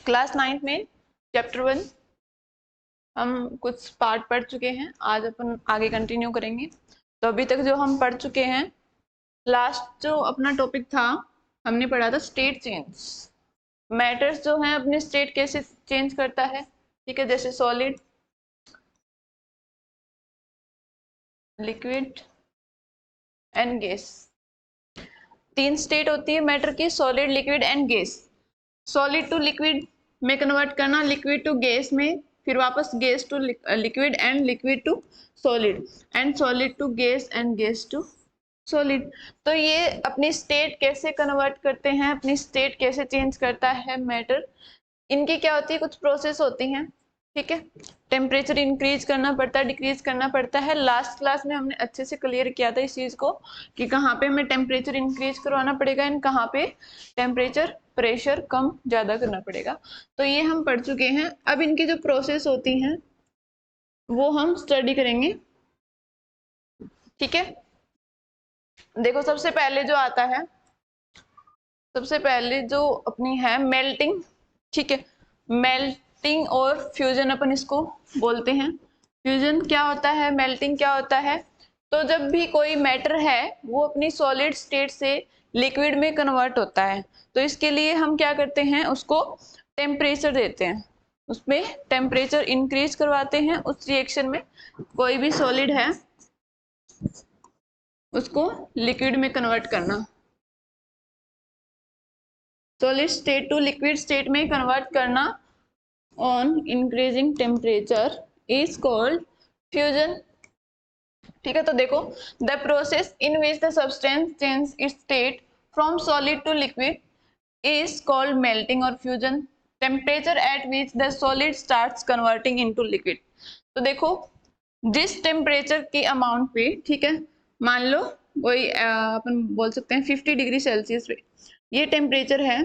Class 9 में chapter 1 हम कुछ पार्ट पढ़ चुके हैं, आज अपन आगे कंटिन्यू करेंगे। तो अभी तक जो हम पढ़ चुके हैं, लास्ट जो अपना टॉपिक था हमने पढ़ा था स्टेट चेंज। मैटर्स जो है अपने स्टेट कैसे चेंज करता है, ठीक है, जैसे solid, liquid and gas. 3 state होती है मैटर की, solid, liquid and gas. Solid to liquid में कन्वर्ट करना, लिक्विड टू गैस में, फिर वापस gas to liquid and liquid to solid, and solid to gas and gas to solid. तो ये अपनी स्टेट कैसे कन्वर्ट करते हैं, अपनी स्टेट कैसे चेंज करता है मैटर, इनकी क्या होती है, कुछ प्रोसेस होती हैं, ठीक है। टेम्परेचर इंक्रीज करना पड़ता है, डिक्रीज करना पड़ता है। लास्ट क्लास में हमने अच्छे से क्लियर किया था इस चीज को कि कहाँ पे हमें टेम्परेचर इंक्रीज करवाना पड़ेगा एंड कहाँ पे टेम्परेचर प्रेशर कम ज्यादा करना पड़ेगा। तो ये हम पढ़ चुके हैं। अब इनकी जो प्रोसेस होती हैं वो हम स्टडी करेंगे, ठीक है। देखो सबसे पहले जो आता है, सबसे पहले जो अपनी है मेल्टिंग, ठीक है। मेल्टिंग और फ्यूजन अपन इसको बोलते हैं। फ्यूजन क्या होता है, मेल्टिंग क्या होता है, तो जब भी कोई मैटर है वो अपनी सॉलिड स्टेट से लिक्विड में कन्वर्ट होता है, तो इसके लिए हम क्या करते हैं, उसको टेम्परेचर देते हैं, उसमें टेम्परेचर इंक्रीज करवाते हैं। उस रिएक्शन में कोई भी सॉलिड है उसको लिक्विड में कन्वर्ट करना, solid state to liquid state में कन्वर्ट करना on increasing temperature is called fusion, ठीक है। तो देखो, the process in which the substance change its state from solid to liquid is called melting और fusion. Temperature at which the solid starts converting into liquid. तो देखो, जिस temperature के amount पे, ठीक है, मान लो वही अपन बोल सकते हैं 50 डिग्री सेल्सियस पे ये टेम्परेचर है,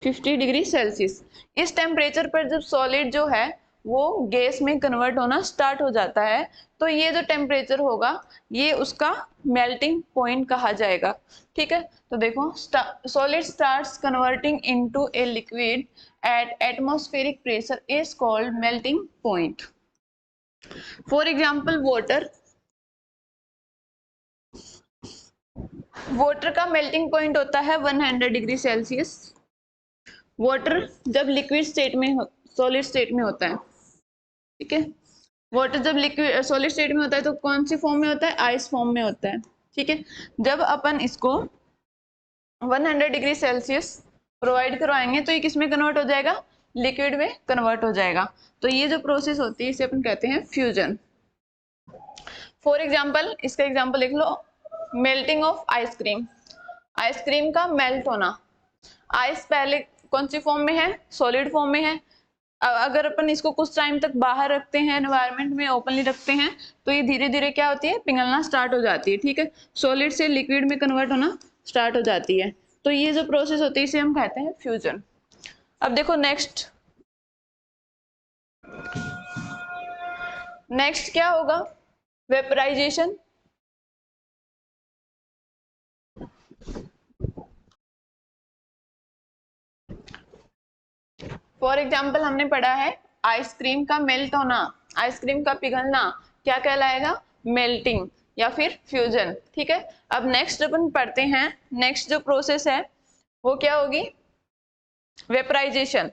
50 डिग्री सेल्सियस। इस टेम्परेचर पर जब सॉलिड जो है वो गैस में कन्वर्ट होना स्टार्ट हो जाता है, तो ये जो टेम्परेचर होगा ये उसका मेल्टिंग पॉइंट कहा जाएगा, ठीक है। तो देखो, solid starts converting into a liquid at atmospheric pressure is called melting point. For example water, water का मेल्टिंग पॉइंट होता है 100 डिग्री सेल्सियस। वाटर जब लिक्विड स्टेट में, सॉलिड स्टेट में होता है, ठीक है, वाटर जब लिक्विड सॉलिड स्टेट में होता है तो कौन सी फॉर्म में होता है, आइस फॉर्म में होता है, ठीक है। जब अपन इसको 100 डिग्री सेल्सियस प्रोवाइड करवाएंगे तो ये किस में कन्वर्ट हो जाएगा, लिक्विड में कन्वर्ट हो जाएगा। तो ये जो प्रोसेस होती है इसे अपन कहते हैं फ्यूजन। फॉर एग्जाम्पल, इसका एग्जाम्पल लिख लो, मेल्टिंग ऑफ आइसक्रीम, आइसक्रीम का मेल्ट होना। आइस पहले कौन सी फॉर्म में है, सॉलिड फॉर्म में है। अगर अपन इसको कुछ टाइम तक बाहर रखते हैं, एनवायरनमेंट में ओपनली रखते हैं, तो ये धीरे धीरे क्या होती है, पिघलना स्टार्ट हो जाती है, ठीक है, सॉलिड से लिक्विड में कन्वर्ट होना स्टार्ट हो जाती है। तो ये जो प्रोसेस होती है इसे हम कहते हैं फ्यूजन। अब देखो नेक्स्ट, नेक्स्ट क्या होगा, वेपराइजेशन। फॉर एग्जाम्पल हमने पढ़ा है आइसक्रीम का मेल्ट होना, आइसक्रीम का पिघलना क्या कहलाएगा, मेल्टिंग या फिर फ्यूजन, ठीक है। अब नेक्स्ट अपन पढ़ते हैं, नेक्स्ट जो प्रोसेस है वो क्या होगी, वेपराइजेशन,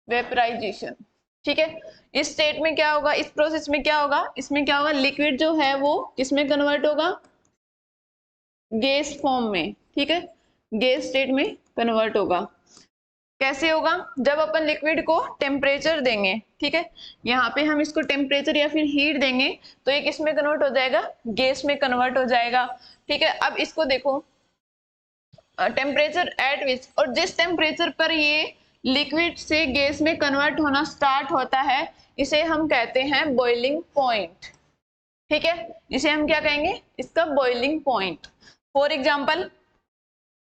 वेपराइजेशन, ठीक है। इस स्टेट में क्या होगा, इस प्रोसेस में क्या होगा, इसमें क्या होगा, लिक्विड जो है वो किसमें कन्वर्ट होगा, गैस फॉर्म में, ठीक है, गैस स्टेट में कन्वर्ट होगा। कैसे होगा, जब अपन लिक्विड को टेम्परेचर देंगे, ठीक है, यहाँ पे हम इसको टेम्परेचर या फिर हीट देंगे तो ये किस में कन्वर्ट हो जाएगा, गैस में कन्वर्ट हो जाएगा, ठीक है। अब इसको देखो, टेम्परेचर एट विच, और जिस टेम्परेचर पर ये लिक्विड से गैस में कन्वर्ट होना स्टार्ट होता है इसे हम कहते हैं बॉइलिंग पॉइंट, ठीक है। इसे हम क्या कहेंगे, इसका boiling point. For example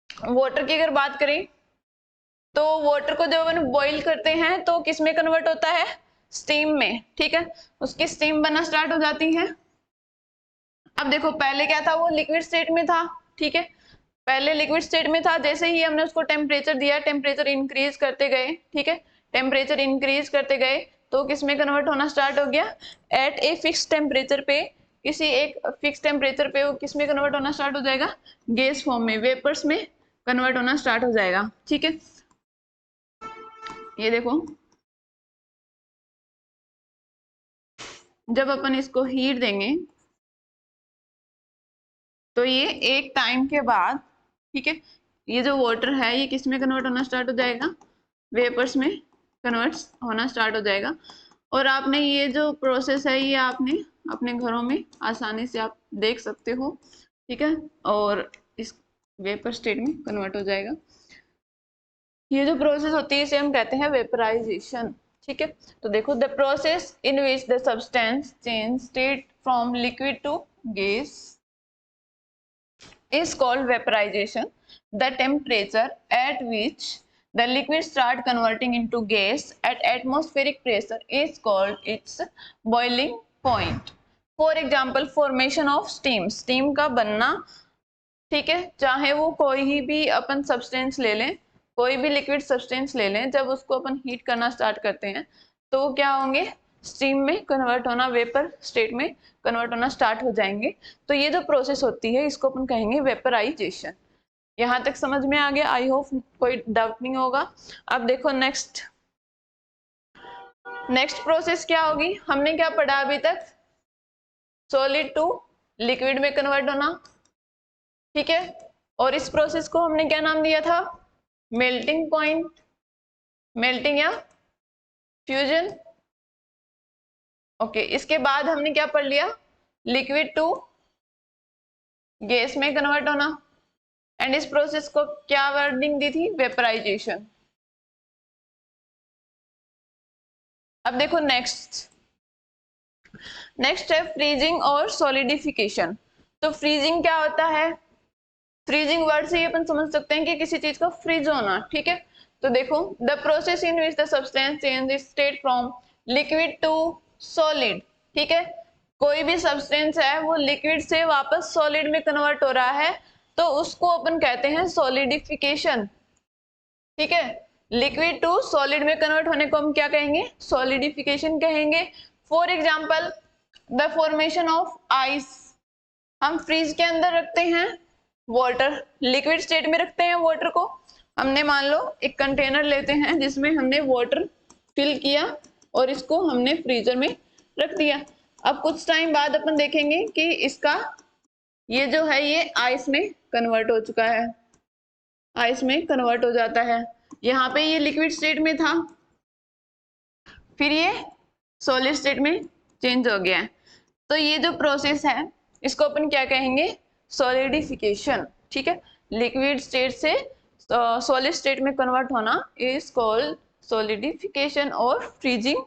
water की अगर बात करें तो वाटर को जब अपन बॉईल करते हैं तो किस में कन्वर्ट होता है, स्टीम में, ठीक है, उसकी स्टीम बनना स्टार्ट हो जाती है। अब देखो पहले क्या था, वो लिक्विड स्टेट में था, ठीक है, पहले लिक्विड स्टेट में था, जैसे ही हमने उसको टेम्परेचर दिया, टेम्परेचर इंक्रीज करते गए, ठीक है, टेम्परेचर इंक्रीज करते गए तो किस में कन्वर्ट होना स्टार्ट हो गया, एट ए फिक्स टेम्परेचर पे, किसी एक फिक्स टेम्परेचर पे वो किस में कन्वर्ट होना स्टार्ट हो जाएगा, गैस फॉर्म में, वेपर्स में कन्वर्ट होना स्टार्ट हो जाएगा, ठीक है। ये देखो जब अपन इसको हीट देंगे तो ये एक टाइम के बाद, ठीक है, ये जो वाटर है ये किस में कन्वर्ट होना स्टार्ट हो जाएगा, वेपर्स में कन्वर्ट होना स्टार्ट हो जाएगा। और आपने ये जो प्रोसेस है ये आपने अपने घरों में आसानी से आप देख सकते हो, ठीक है, और इस वेपर स्टेट में कन्वर्ट हो जाएगा। ये जो प्रोसेस होती है इसे हम कहते हैं वेपराइजेशन, ठीक है। तो देखो the process in which the substance change state from liquid to gas is called vaporization. The temperature at which the liquid start converting into gas at atmospheric pressure is called its boiling point. For example, formation of steam. Steam का बनना, ठीक है, चाहे वो कोई भी अपन substance ले लें, कोई भी लिक्विड सब्सटेंस ले लें, जब उसको अपन हीट करना स्टार्ट करते हैं तो वो क्या होंगे, स्टीम में कन्वर्ट होना, वेपर स्टेट में कन्वर्ट होना स्टार्ट हो जाएंगे। तो ये जो प्रोसेस होती है इसको अपन कहेंगे वेपराइजेशन। यहाँ तक समझ में आ गया, आई होप कोई डाउट नहीं होगा। अब देखो नेक्स्ट प्रोसेस क्या होगी, हमने क्या पढ़ा अभी तक, सॉलिड टू लिक्विड में कन्वर्ट होना, ठीक है, और इस प्रोसेस को हमने क्या नाम दिया था, मेल्टिंग पॉइंट, मेल्टिंग या फ्यूजन। ओके, इसके बाद हमने क्या पढ़ लिया, लिक्विड टू गैस में कन्वर्ट होना, एंड इस प्रोसेस को क्या वर्डिंग दी थी, वेपराइजेशन। अब देखो नेक्स्ट है फ्रीजिंग और सॉलिडिफिकेशन। तो फ्रीजिंग क्या होता है, फ्रीजिंग वर्ड से ही अपन समझ सकते हैं कि किसी चीज का फ्रीज होना, ठीक है। तो देखो the process in which the substance change its state from liquid to solid, ठीक है, कोई भी सब्सटेंस है वो लिक्विड से वापस सॉलिड में कन्वर्ट हो रहा है तो उसको अपन कहते हैं सॉलिडिफिकेशन, ठीक है, लिक्विड टू सॉलिड में कन्वर्ट होने को हम क्या कहेंगे, सॉलिडिफिकेशन कहेंगे। For example the formation of ice, हम फ्रीज के अंदर रखते हैं वाटर, लिक्विड स्टेट में रखते हैं वाटर को, हमने मान लो एक कंटेनर लेते हैं जिसमें हमने वाटर फिल किया और इसको हमने फ्रीजर में रख दिया। अब कुछ टाइम बाद अपन देखेंगे कि इसका ये जो है ये आइस में कन्वर्ट हो चुका है, आइस में कन्वर्ट हो जाता है। यहाँ पे ये लिक्विड स्टेट में था, फिर ये सॉलिड स्टेट में चेंज हो गया है। तो ये जो प्रोसेस है इसको अपन क्या कहेंगे, सॉलिडिफिकेशन, ठीक है, लिक्विड स्टेट से सॉलिड स्टेट में कन्वर्ट होना इज कॉल्ड सॉलिडिफिकेशन और फ्रीजिंग,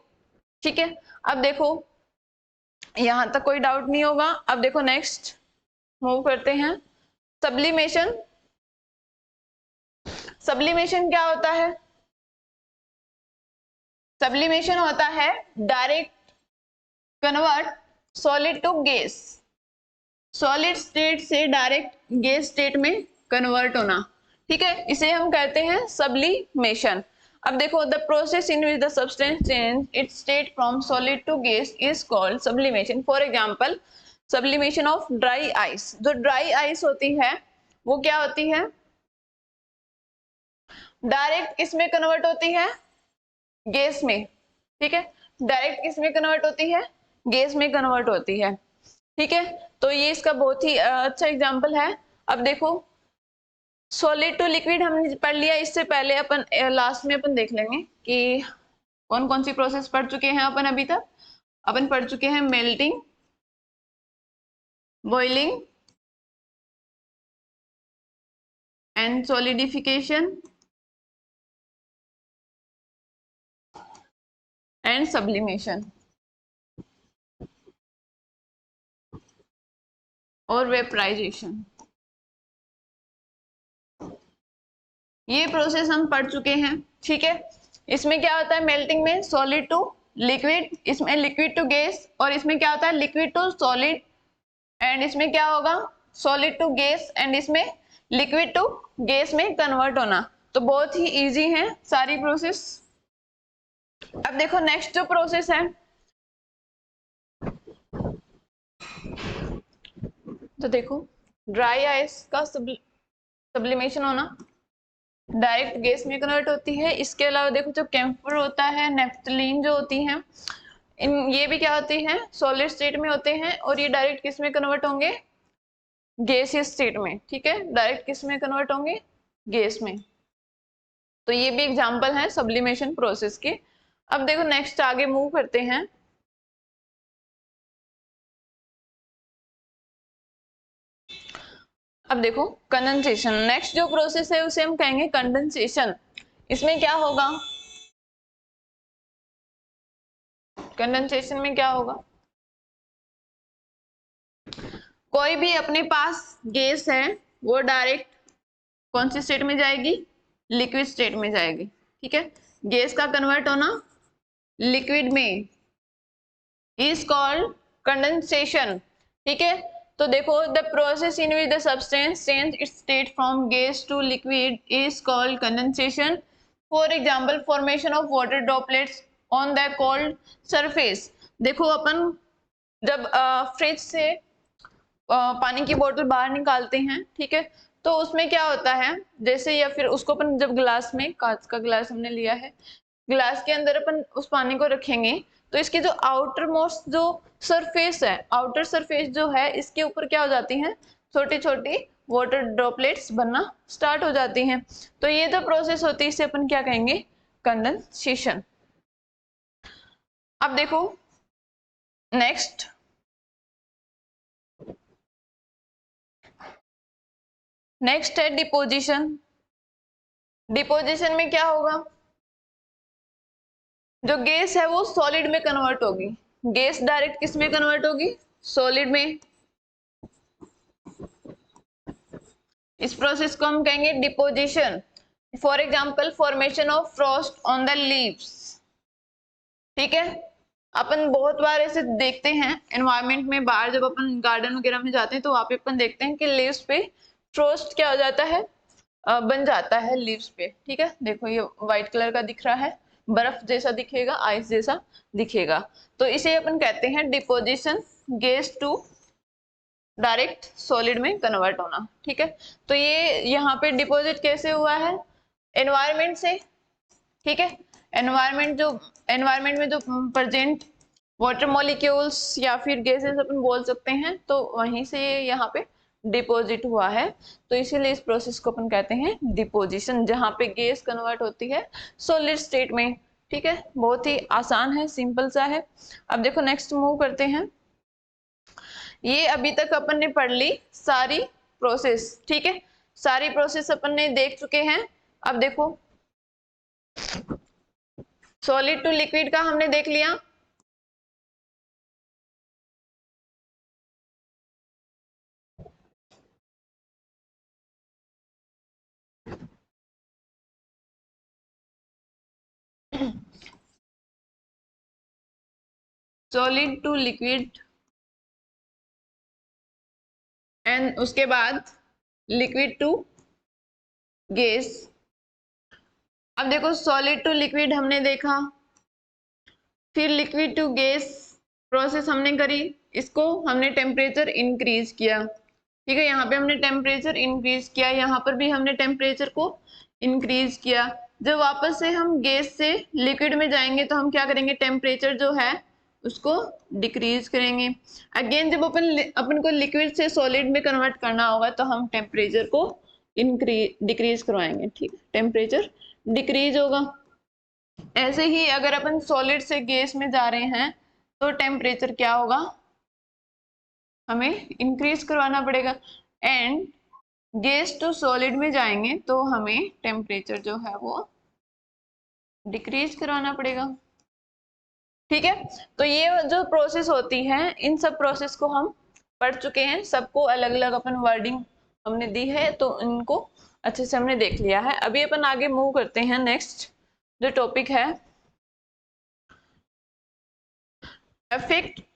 ठीक है। अब देखो यहां तक कोई डाउट नहीं होगा। अब देखो नेक्स्ट मूव करते हैं, सब्लिमेशन। सब्लिमेशन क्या होता है, सब्लिमेशन होता है direct convert solid to gas, solid state से डायरेक्ट गैस स्टेट में कन्वर्ट होना, ठीक है, इसे हम कहते हैं सब्लिमेशन। अब देखो the process in which the substance change its state from solid to gas is called sublimation. For example sublimation of dry ice. जो ड्राई आइस होती है वो क्या होती है, डायरेक्ट किसमें कन्वर्ट होती है, गैस में, ठीक है, डायरेक्ट किसमें कन्वर्ट होती है, गैस में कन्वर्ट होती है, ठीक है। तो ये इसका बहुत ही अच्छा एग्जांपल है। अब देखो सॉलिड टू लिक्विड हमने पढ़ लिया, इससे पहले अपन लास्ट में अपन देख लेंगे कि कौन कौन सी प्रोसेस पढ़ चुके हैं अपन अभी तक। अपन पढ़ चुके हैं melting, boiling and solidification and sublimation और वेपराइजेशन। ये प्रोसेस हम पढ़ चुके हैं, ठीक है। इसमें क्या होता है, मेल्टिंग में सॉलिड टू लिक्विड, इसमें लिक्विड टू गैस, और इसमें क्या होता है लिक्विड टू सॉलिड, एंड इसमें क्या होगा सॉलिड टू गैस, एंड इसमें लिक्विड टू गैस में कन्वर्ट होना। तो बहुत ही इजी है सारी प्रोसेस। अब देखो नेक्स्ट जो प्रोसेस है, तो देखो ड्राई आइस का सब्लिमेशन होना, डायरेक्ट गैस में कन्वर्ट होती है। इसके अलावा देखो जो कैम्फर होता है, नेफ्थलीन जो होती है, ये भी क्या होती है सॉलिड स्टेट में होते हैं, और ये डायरेक्ट किस में कन्वर्ट होंगे, गैसियस स्टेट में, ठीक है। डायरेक्ट किस में कन्वर्ट होंगे, गैस में। तो ये भी एग्जांपल है सब्लिमेशन प्रोसेस की। अब देखो नेक्स्ट आगे मूव करते हैं। अब देखो कंडेंसेशन, नेक्स्ट जो प्रोसेस है उसे हम कहेंगे कंडेंसेशन। इसमें क्या होगा, कंडेंसेशन में क्या होगा, कोई भी अपने पास गैस है वो डायरेक्ट कौन सी स्टेट में जाएगी, लिक्विड स्टेट में जाएगी, ठीक है। गैस का कन्वर्ट होना लिक्विड में इज कॉल्ड कंडेंसेशन, ठीक है। तो देखो the process in which the substance change its state from gas to liquid is called condensation. For example formation of water droplets on the cold surface. देखो अपन जब fridge से पानी की बोतल बाहर निकालते हैं, ठीक है, तो उसमें क्या होता है, जैसे या फिर उसको अपन जब ग्लास में, कांच का ग्लास हमने लिया है, ग्लास के अंदर अपन उस पानी को रखेंगे, तो इसकी जो आउटर मोस्ट जो सरफेस है, आउटर सरफेस जो है, इसके ऊपर क्या हो जाती है, छोटी छोटी वाटर ड्रॉपलेट्स बनना स्टार्ट हो जाती हैं। तो ये जो प्रोसेस होती है इसे अपन क्या कहेंगे, कंडेंसेशन। अब देखो नेक्स्ट है डिपोजिशन। डिपोजिशन में क्या होगा, जो गैस है वो सॉलिड में कन्वर्ट होगी। गैस डायरेक्ट किस में कन्वर्ट होगी, सॉलिड में। इस प्रोसेस को हम कहेंगे deposition. For example formation of Frost on the leaves, ठीक है। अपन बहुत बार ऐसे देखते हैं एनवायरमेंट में, बाहर जब अपन गार्डन वगैरह में जाते हैं तो वहां पे अपन देखते हैं कि लीव्स पे फ्रॉस्ट क्या हो जाता है, बन जाता है लीव्स पे, ठीक है। देखो ये व्हाइट कलर का दिख रहा है, बर्फ जैसा दिखेगा, आइस जैसा दिखेगा। तो इसे अपन कहते हैं deposition, gas to direct solid में कन्वर्ट होना, ठीक है। तो ये यहाँ पे डिपोजिट कैसे हुआ है, एनवायरमेंट से, ठीक है। एनवायरमेंट में जो प्रेजेंट वाटर मॉलिक्यूल्स या फिर गैसेस अपन बोल सकते हैं, तो वहीं से यहाँ पे डिपोजिट हुआ है। तो इसीलिए इस प्रोसेस को अपन कहते हैं डिपोजिशन, जहाँ पे गैस कन्वर्ट होती है सॉलिड स्टेट में, ठीक है। बहुत ही आसान है, सिंपल सा है। अब देखो नेक्स्ट मूव करते हैं। ये अभी तक अपन ने पढ़ ली सारी प्रोसेस, ठीक है। सारी प्रोसेस अपन ने देख चुके हैं। अब देखो सॉलिड टू लिक्विड का हमने देख लिया, सॉलिड टू लिक्विड, एंड उसके बाद लिक्विड टू गैस। अब देखो सॉलिड टू लिक्विड हमने देखा, फिर लिक्विड टू गैस प्रोसेस हमने करी, इसको हमने टेम्परेचर इंक्रीज किया, ठीक है। यहाँ पे हमने टेम्परेचर इंक्रीज किया, यहाँ पर भी हमने टेम्परेचर को इंक्रीज किया। जब वापस से हम गैस से लिक्विड में जाएंगे तो हम क्या करेंगे, टेम्परेचर जो है उसको डिक्रीज करेंगे। अगेन जब अपन को लिक्विड से सॉलिड में कन्वर्ट करना होगा तो हम टेम्परेचर को डिक्रीज करवाएंगे, ठीक है, टेम्परेचर डिक्रीज होगा। ऐसे ही अगर अपन सॉलिड से गैस में जा रहे हैं तो टेम्परेचर क्या होगा, हमें इंक्रीज करवाना पड़ेगा। एंड गैस टू सॉलिड में जाएंगे तो हमें टेम्परेचर जो है वो डिक्रीज करवाना पड़ेगा, ठीक है। तो ये जो प्रोसेस होती है, इन सब प्रोसेस को हम पढ़ चुके हैं, सबको अलग अलग अपन वर्डिंग हमने दी है, तो इनको अच्छे से हमने देख लिया है। अभी अपन आगे मूव करते हैं। नेक्स्ट जो टॉपिक है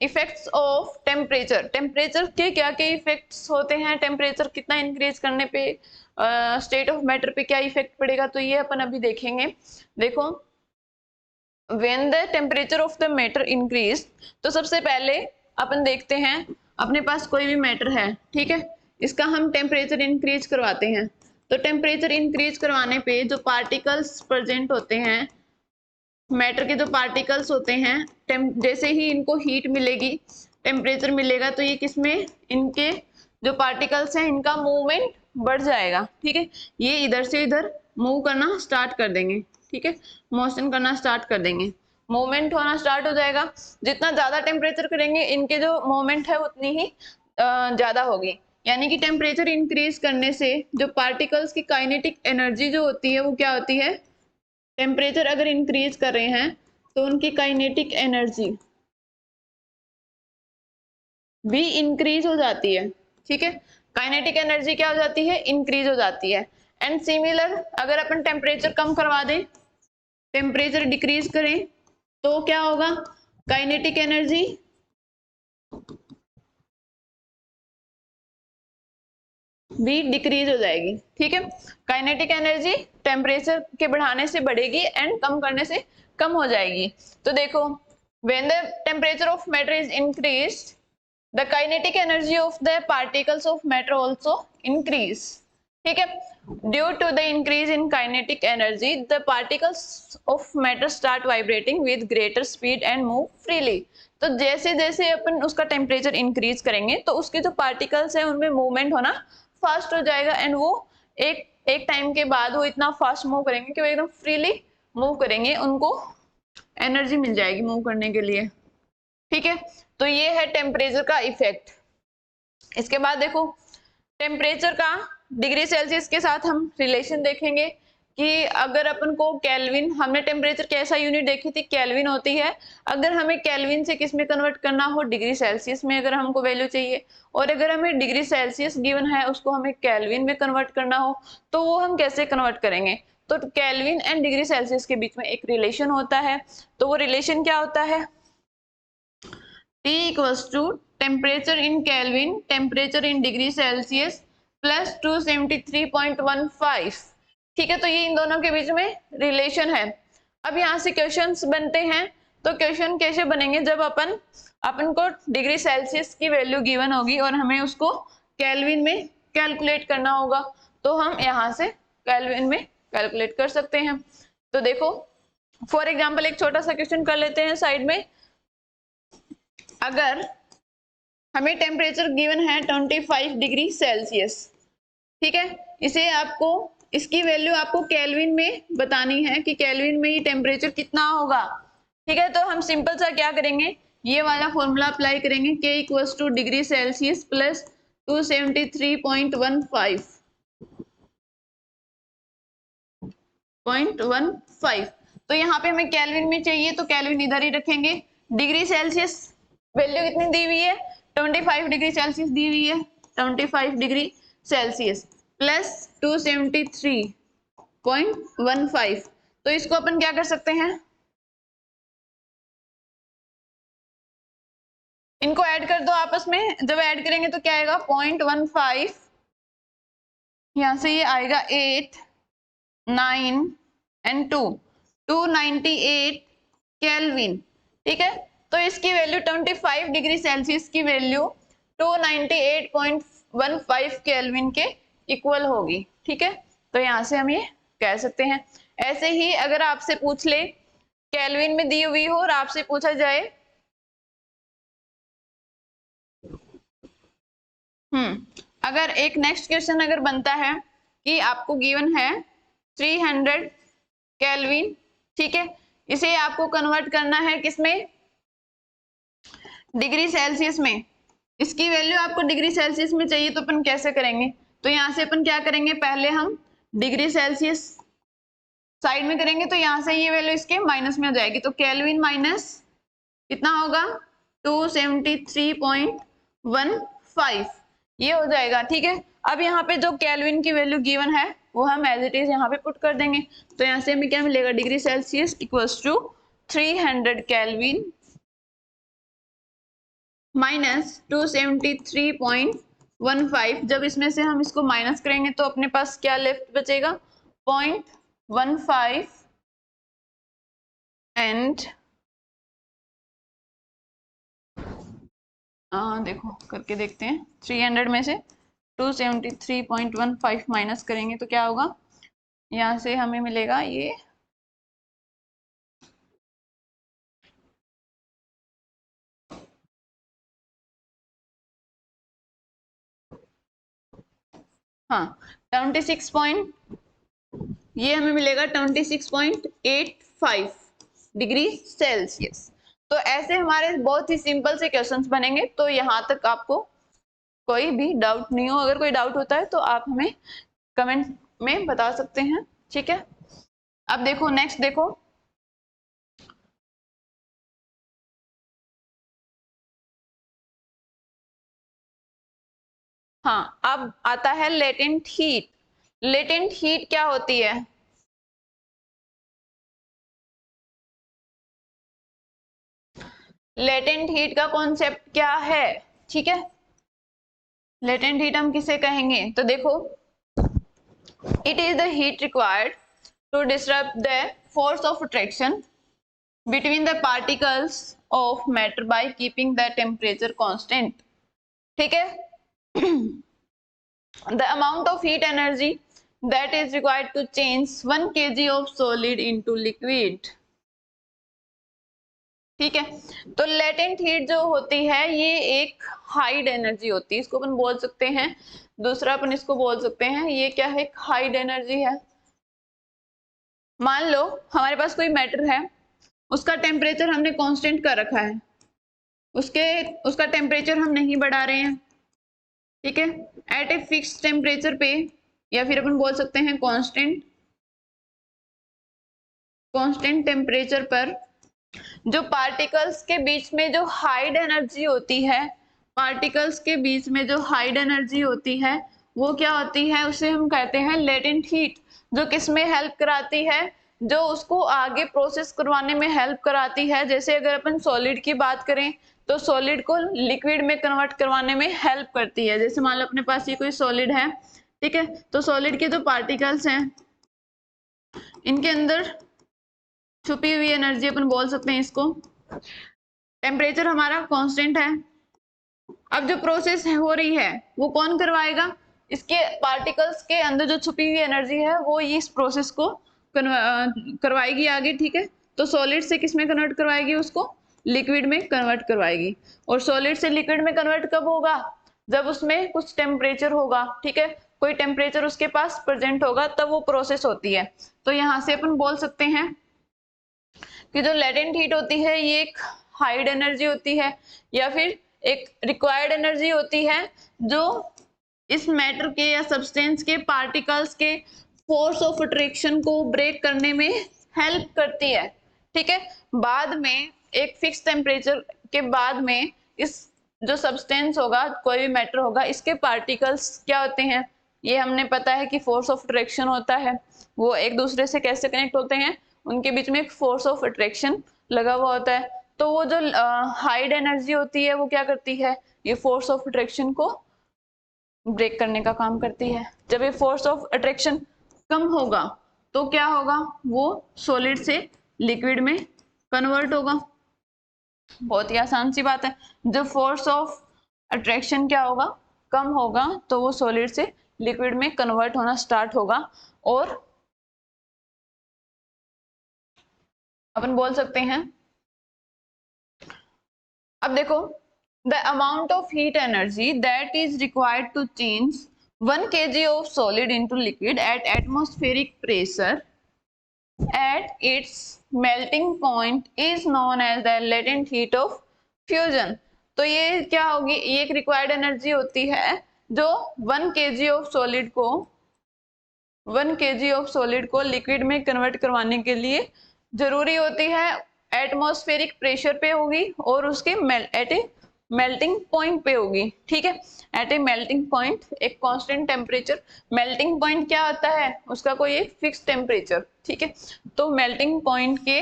इफेक्ट्स ऑफ टेम्परेचर। टेम्परेचर के क्या क्या इफेक्ट्स होते हैं, टेम्परेचर कितना इंक्रीज करने पे स्टेट ऑफ मैटर पे क्या इफेक्ट पड़ेगा, तो ये अपन अभी देखेंगे। देखो, when the temperature of the matter increase, तो सबसे पहले अपन देखते हैं अपने पास कोई भी मैटर है, ठीक है, इसका हम टेम्परेचर इंक्रीज करवाते हैं। तो टेम्परेचर इंक्रीज करवाने पे जो पार्टिकल्स प्रेजेंट होते हैं, मैटर के जो पार्टिकल्स होते हैं, जैसे ही इनको हीट मिलेगी, टेम्परेचर मिलेगा, तो ये किसमें, इनके जो पार्टिकल्स हैं इनका मूवमेंट बढ़ जाएगा, ठीक है, ये इधर से इधर मूव करना स्टार्ट कर देंगे, ठीक है, मोशन करना स्टार्ट कर देंगे, मूवमेंट होना स्टार्ट हो जाएगा। जितना ज्यादा टेम्परेचर करेंगे इनके जो मूवमेंट है उतनी ही ज्यादा होगी। यानी कि टेम्परेचर इंक्रीज करने से जो पार्टिकल्स की काइनेटिक एनर्जी जो होती है वो क्या होती है, टेम्परेचर अगर इंक्रीज कर रहे हैं तो उनकी काइनेटिक एनर्जी भी इंक्रीज हो जाती है, ठीक है, काइनेटिक एनर्जी क्या हो जाती है, इंक्रीज हो जाती है। एंड सिमिलर अगर अपन टेम्परेचर कम करवा दें, टेम्परेचर डिक्रीज करें, तो क्या होगा, काइनेटिक एनर्जी भी डिक्रीज हो जाएगी, ठीक है, काइनेटिक एनर्जी टेम्परेचर के बढ़ाने से बढ़ेगी एंड कम करने से कम हो जाएगी। तो देखो, when the temperature of matter is increased, the kinetic energy of the particles of matter also increase, ठीक है, due to the increase in kinetic energy the particles of matter start vibrating with greater speed and move freely। तो जैसे जैसे अपन उसका temperature increase करेंगे तो उसके जो पार्टिकल्स हैं उनमें मूवमेंट होना फास्ट हो जाएगा एंड वो एक टाइम के बाद वो इतना फास्ट मूव करेंगे कि वो एकदम फ्रीली मूव करेंगे, उनको एनर्जी मिल जाएगी मूव करने के लिए, ठीक है। तो ये है टेम्परेचर का इफेक्ट। इसके बाद देखो, टेम्परेचर का डिग्री सेल्सियस के साथ हम रिलेशन देखेंगे कि अगर अपन को केल्विन, हमने टेम्परेचर कैसा यूनिट देखी थी, केल्विन होती है, अगर हमें केल्विन से किस में कन्वर्ट करना हो, डिग्री सेल्सियस में अगर हमको वैल्यू चाहिए, और अगर हमें डिग्री सेल्सियस गिवन है उसको हमें केल्विन में कन्वर्ट करना हो तो वो हम कैसे कन्वर्ट करेंगे। तो केल्विन एंड डिग्री सेल्सियस के बीच में एक रिलेशन होता है, तो वो रिलेशन क्या होता है, T equals to temperature in Kelvin, temperature in degree Celsius plus 273.15, ठीक है। तो ये इन दोनों के बीच में रिलेशन है। अब यहाँ से क्वेश्चंस बनते हैं, तो क्वेश्चन कैसे बनेंगे, जब अपन को डिग्री सेल्सियस की वैल्यू गिवन होगी और हमें उसको केल्विन में कैलकुलेट करना होगा, तो हम यहाँ से केल्विन में कैलकुलेट कर सकते हैं। तो देखो, फॉर एग्जाम्पल एक छोटा सा क्वेश्चन कर लेते हैं साइड में। अगर हमें टेम्परेचर गिवन है 25 डिग्री सेल्सियस, ठीक है, इसे आपको, इसकी वैल्यू आपको केल्विन में बतानी है कि केल्विन में ये टेम्परेचर कितना होगा, ठीक है। तो हम सिंपल सा क्या करेंगे, ये वाला फॉर्मूला अप्लाई करेंगे, K equals two degree Celsius plus 273.15। तो यहाँ पे हमें केल्विन में चाहिए तो केल्विन इधर ही रखेंगे। डिग्री सेल्सियस वैल्यू कितनी दी हुई है, 25 डिग्री सेल्सियस दी हुई है, 25 डिग्री सेल्सियस प्लस 273.15। तो इसको अपन क्या कर सकते हैं, इनको ऐड कर दो आपस में, जब ऐड करेंगे तो क्या आएगा 0.15, यहां से ये आएगा 8, 9 एंड 298 केल्विन, ठीक है। तो इसकी वैल्यू 25 डिग्री सेल्सियस की वैल्यू 298.15 केल्विन के इक्वल होगी, ठीक है। तो यहां से हम ये कह सकते हैं। ऐसे ही अगर आपसे पूछ ले, केल्विन में दी हुई हो और आपसे पूछा जाए अगर एक नेक्स्ट क्वेश्चन अगर बनता है कि आपको गिवन है 300 केल्विन, ठीक है, इसे आपको कन्वर्ट करना है किसमें, डिग्री सेल्सियस में, इसकी वैल्यू आपको डिग्री सेल्सियस में चाहिए, तो अपन कैसे करेंगे, तो यहां से अपन क्या करेंगे, पहले हम डिग्री सेल्सियस साइड में करेंगे, तो यहां से ये वैल्यू इसके माइनस में हो जाएगी, तो केल्विन माइनस कितना होगा 273.15, ये हो जाएगा, ठीक है। अब यहाँ पे जो केल्विन की वैल्यू गिवन है वो हम एज इट इज यहाँ पे पुट कर देंगे। तो यहाँ से हमें क्या मिलेगा, degree Celsius equals to 300 kelvin minus 273.15। जब इसमें से हम इसको माइनस करेंगे तो अपने पास क्या लेफ्ट बचेगा, 0.15 एंड देखो करके देखते हैं, 300 में से 273.15 माइनस करेंगे तो क्या होगा, यहाँ से हमें मिलेगा ये हाँ 26 ये हमें मिलेगा 26.85 डिग्री सेल्सियस। तो ऐसे हमारे बहुत ही सिंपल से क्वेश्चंस बनेंगे। तो यहाँ तक आपको कोई भी डाउट नहीं हो, अगर कोई डाउट होता है तो आप हमें कमेंट में बता सकते हैं, ठीक है। अब देखो नेक्स्ट देखो, हाँ अब आता है लेटेंट हीट। लेटेंट हीट क्या होती है, लेटेंट हीट का कॉन्सेप्ट क्या है, ठीक है। लेटेंट हीट हम किसे कहेंगे, तो देखो it is the heat required to disrupt the force of attraction between the particles of matter by keeping the temperature constant, ठीक है। The amount of heat energy that is required to change 1 kg of solid into liquid, ठीक है। तो latent heat जो होती है ये एक हाइड एनर्जी होती है, इसको अपन बोल सकते हैं, दूसरा अपन इसको बोल सकते हैं ये क्या है, एक हाइड एनर्जी है। मान लो हमारे पास कोई मैटर है, उसका टेम्परेचर हमने कांस्टेंट कर रखा है, उसका टेम्परेचर हम नहीं बढ़ा रहे हैं, ठीक है, एट ए फिक्स टेम्परेचर पे, या फिर अपन बोल सकते हैं कांस्टेंट टेम्परेचर पर जो पार्टिकल्स के बीच में जो हाइड एनर्जी होती है, पार्टिकल्स के बीच में जो हाइड एनर्जी होती है वो क्या होती है, उसे हम कहते हैं लेटेंट हीट। जो किस में हेल्प कराती है, जो उसको आगे प्रोसेस करवाने में हेल्प कराती है। जैसे अगर अपन सॉलिड की बात करें तो सॉलिड को लिक्विड में कन्वर्ट करवाने में हेल्प करती है। जैसे मान लो अपने पास ये कोई सॉलिड है, ठीक है, तो सॉलिड के जो पार्टिकल्स हैं इनके अंदर छुपी हुई एनर्जी अपन बोल सकते हैं इसको। टेम्परेचर हमारा कांस्टेंट है, अब जो प्रोसेस हो रही है वो कौन करवाएगा, इसके पार्टिकल्स के अंदर जो छुपी हुई एनर्जी है वो इस प्रोसेस को करवाएगी आगे, ठीक है। तो सॉलिड से किस में कन्वर्ट करवाएगी, उसको लिक्विड में कन्वर्ट करवाएगी। और सॉलिड से लिक्विड में कन्वर्ट कब होगा, जब उसमें कुछ टेम्परेचर होगा, ठीक है, कोई टेम्परेचर उसके पास प्रेजेंट होगा तब वो प्रोसेस होती है। तो यहाँ से अपन बोल सकते हैं कि जो लेटेंट हीट होती है ये एक हाइड एनर्जी होती है या फिर एक रिक्वायर्ड एनर्जी होती है जो इस मैटर के या सब्सटेंस के पार्टिकल्स के फोर्स ऑफ अट्रैक्शन को ब्रेक करने में हेल्प करती है, ठीक है। बाद में एक फिक्स टेम्परेचर के बाद में इस जो सब्सटेंस होगा, कोई भी मैटर होगा, इसके पार्टिकल्स क्या होते हैं, ये हमने पता है कि फोर्स ऑफ अट्रैक्शन होता है, वो एक दूसरे से कैसे कनेक्ट होते हैं, उनके बीच में एक फोर्स ऑफ अट्रैक्शन लगा हुआ होता है। तो वो जो हाइड एनर्जी होती है वो क्या करती है, ये फोर्स ऑफ अट्रैक्शन को ब्रेक करने का काम करती है। जब ये फोर्स ऑफ अट्रैक्शन कम होगा तो क्या होगा, वो सॉलिड से लिक्विड में कन्वर्ट होगा। बहुत ही आसान सी बात है, जब फोर्स ऑफ अट्रैक्शन क्या होगा, कम होगा, तो वो सॉलिड से लिक्विड में कन्वर्ट होना स्टार्ट होगा। और अपन बोल सकते हैं, अब देखो, the amount of heat energy that is required to change 1 kg of solid into liquid at atmospheric pressure at its melting point is known as the latent heat of fusion। तो ये क्या होगी, ये एक रिक्वायर्ड एनर्जी होती है जो 1 kg of solid को लिक्विड में कन्वर्ट करवाने के लिए जरूरी होती है। एटमॉस्फेरिक प्रेशर पे होगी और उसके एट ए मेल्टिंग पॉइंट पे होगी, ठीक है, एट ए मेल्टिंग पॉइंट, एक कांस्टेंट टेम्परेचर। मेल्टिंग पॉइंट क्या होता है, उसका कोई एक फिक्स टेम्परेचर, ठीक है। तो मेल्टिंग पॉइंट के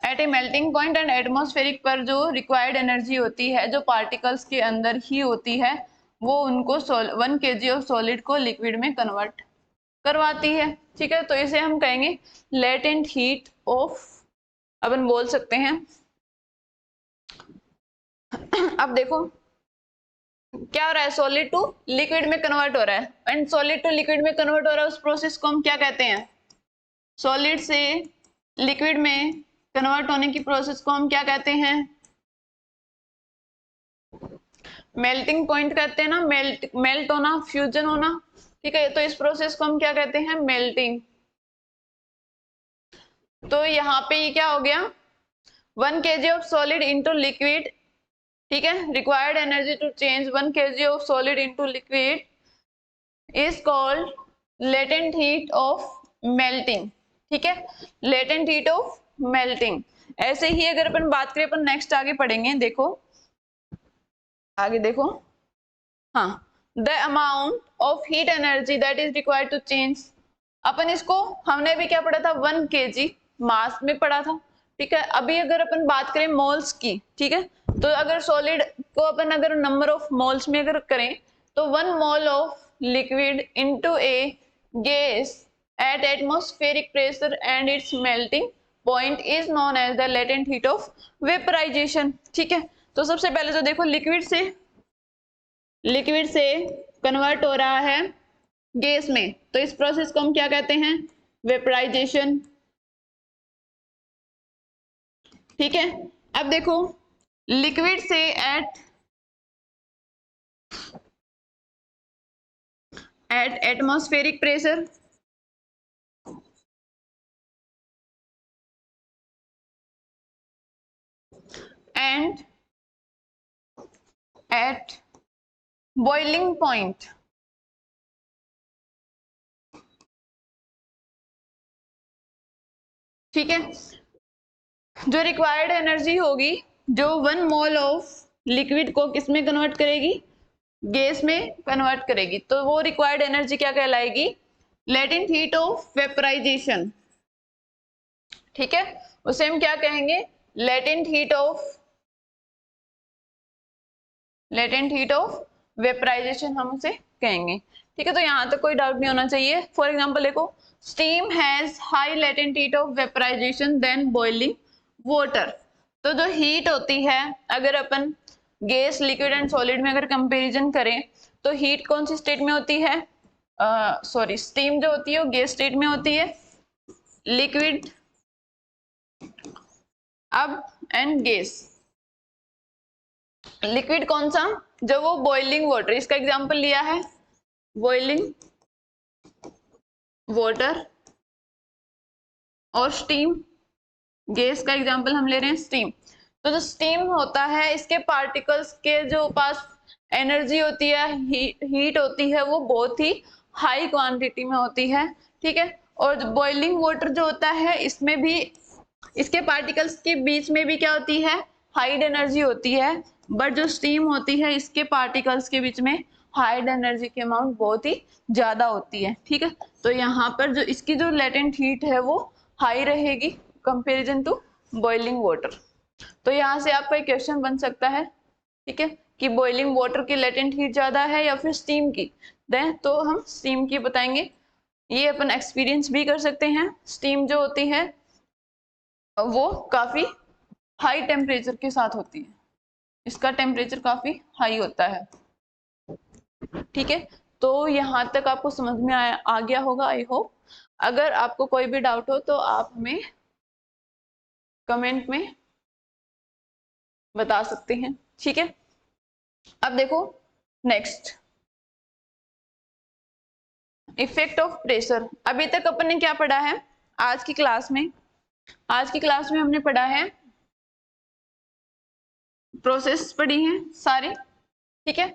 at a melting point and atmospheric पर जो रिक्वायर्ड एनर्जी होती है, जो पार्टिकल्स के अंदर ही होती है, वो उनको 1 kg ऑफ सॉलिड को लिक्विड में कन्वर्ट करवाती है, ठीक है। तो इसे हम कहेंगे लेटेंट हीट ऑफ, अपन बोल सकते हैं। अब देखो क्या हो रहा है, सॉलिड टू लिक्विड में कन्वर्ट हो रहा है, एंड सॉलिड टू लिक्विड में कन्वर्ट हो रहा है, उस प्रोसेस को हम क्या कहते हैं, सॉलिड से लिक्विड में कन्वर्ट होने की प्रोसेस को हम क्या कहते हैं, मेल्टिंग पॉइंट कहते हैं ना, मेल्ट होना, फ्यूजन होना, ठीक है। तो इस प्रोसेस को हम क्या कहते हैं, मेल्टिंग। तो यहाँ पे ये क्या हो गया, 1 kg of solid into liquid, ठीक है, required energy to change 1 kg of solid into liquid is called latent heat of melting, ठीक है, लेटेंट हीट ऑफ मेल्टिंग। ऐसे ही अगर अपन बात करें, अपन नेक्स्ट आगे पढ़ेंगे, देखो आगे देखो, हाँ, the amount of heat energy that is required to change, अपन इसको हमने भी क्या पढ़ा था, 1 kg मास में पढ़ा था, ठीक है। अभी अगर अपन बात करें मोल्स की, ठीक है, तो अगर सॉलिड को अपन अगर नंबर ऑफ मोल्स में अगर करें, तो 1 mole of liquid into a gas at atmospheric pressure and its melting point is known as the latent heat of vaporisation, ठीक है। तो सबसे पहले तो देखो लिक्विड से कन्वर्ट हो रहा है गैस में, तो इस प्रोसेस को हम क्या कहते हैं, वेपराइजेशन, ठीक है। अब देखो लिक्विड से at atmospheric pressure and at boiling point, ठीक है, जो रिक्वायर्ड एनर्जी होगी, जो 1 मोल ऑफ लिक्विड को किस में कन्वर्ट करेगी, गैस में कन्वर्ट करेगी, तो वो रिक्वायर्ड एनर्जी क्या कहलाएगी, लेटेंट हीट ऑफ वेपराइजेशन, ठीक है। उसे हम क्या कहेंगे, लेटेंट हीट ऑफ वेपराइजेशन हम उसे कहेंगे, ठीक है। तो यहां तक कोई डाउट नहीं होना चाहिए। फॉर एग्जांपल देखो, steam has high latent heat of vaporisation than boiling water. तो जो हीट होती है, अगर अपन गैस, लिक्विड एंड सॉलिड में अगर कंपैरिजन करें, तो हीट कौन सी स्टेट में होती है, स्टीम जो होती है वो गैस स्टेट में होती है, लिक्विड अब एंड गैस, लिक्विड कौन सा, जब वो बॉइलिंग वाटर, इसका एग्जांपल लिया है बॉइलिंग वाटर, और स्टीम, गैस का एग्जांपल हम ले रहे हैं स्टीम। तो जो स्टीम होता है, इसके पार्टिकल्स के जो पास एनर्जी होती है, हीट होती है, वो बहुत ही हाई क्वांटिटी में होती है, ठीक है। और बॉइलिंग वाटर जो होता है, इसमें भी इसके पार्टिकल्स के बीच में भी क्या होती है, हाई एनर्जी होती है, बट जो स्टीम होती है, इसके पार्टिकल्स के बीच में हाई एनर्जी की अमाउंट बहुत ही ज्यादा होती है, ठीक है। तो यहाँ पर जो इसकी जो लेटेंट हीट है वो हाई रहेगी कंपेरिजन टू बॉइलिंग वाटर। तो यहाँ से आपका एक क्वेश्चन बन सकता है, ठीक है, कि बॉइलिंग वाटर की लेटेंट हीट ज्यादा है या फिर स्टीम की, दें तो हम स्टीम की बताएंगे। ये अपन एक्सपीरियंस भी कर सकते हैं, स्टीम जो होती है वो काफी हाई टेम्परेचर के साथ होती है, इसका टेम्परेचर काफी हाई होता है, ठीक है। तो यहाँ तक आपको समझ में आ गया होगा, आई होप। अगर आपको कोई भी डाउट हो तो आप हमें कमेंट में बता सकते हैं, ठीक है। अब देखो नेक्स्ट, इफेक्ट ऑफ प्रेशर। अभी तक अपन ने क्या पढ़ा है आज की क्लास में, हमने पढ़ा है, प्रोसेस पढ़ी है सारी, ठीक है।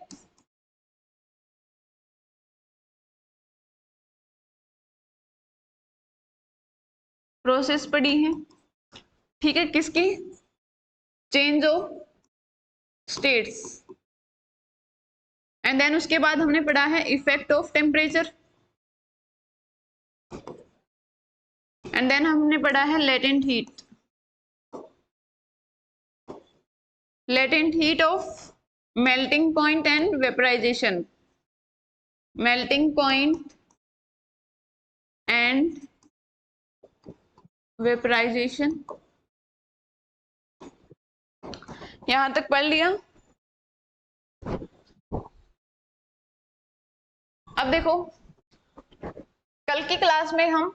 प्रोसेस पढ़ी है, ठीक है, किसकी, change of states. And then उसके बाद हमने पढ़ा है effect of temperature, and then हमने पढ़ा है latent heat, latent heat of melting point and vaporisation, melting point and vaporisation. यहां तक पढ़ लिया। अब देखो कल की क्लास में हम,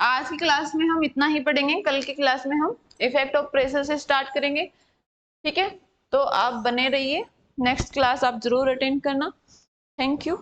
आज की क्लास में हम इतना ही पढ़ेंगे, कल की क्लास में हम इफेक्ट ऑफ प्रेशर से स्टार्ट करेंगे। ठीक है, तो आप बने रहिए, नेक्स्ट क्लास आप जरूर अटेंड करना। Thank you.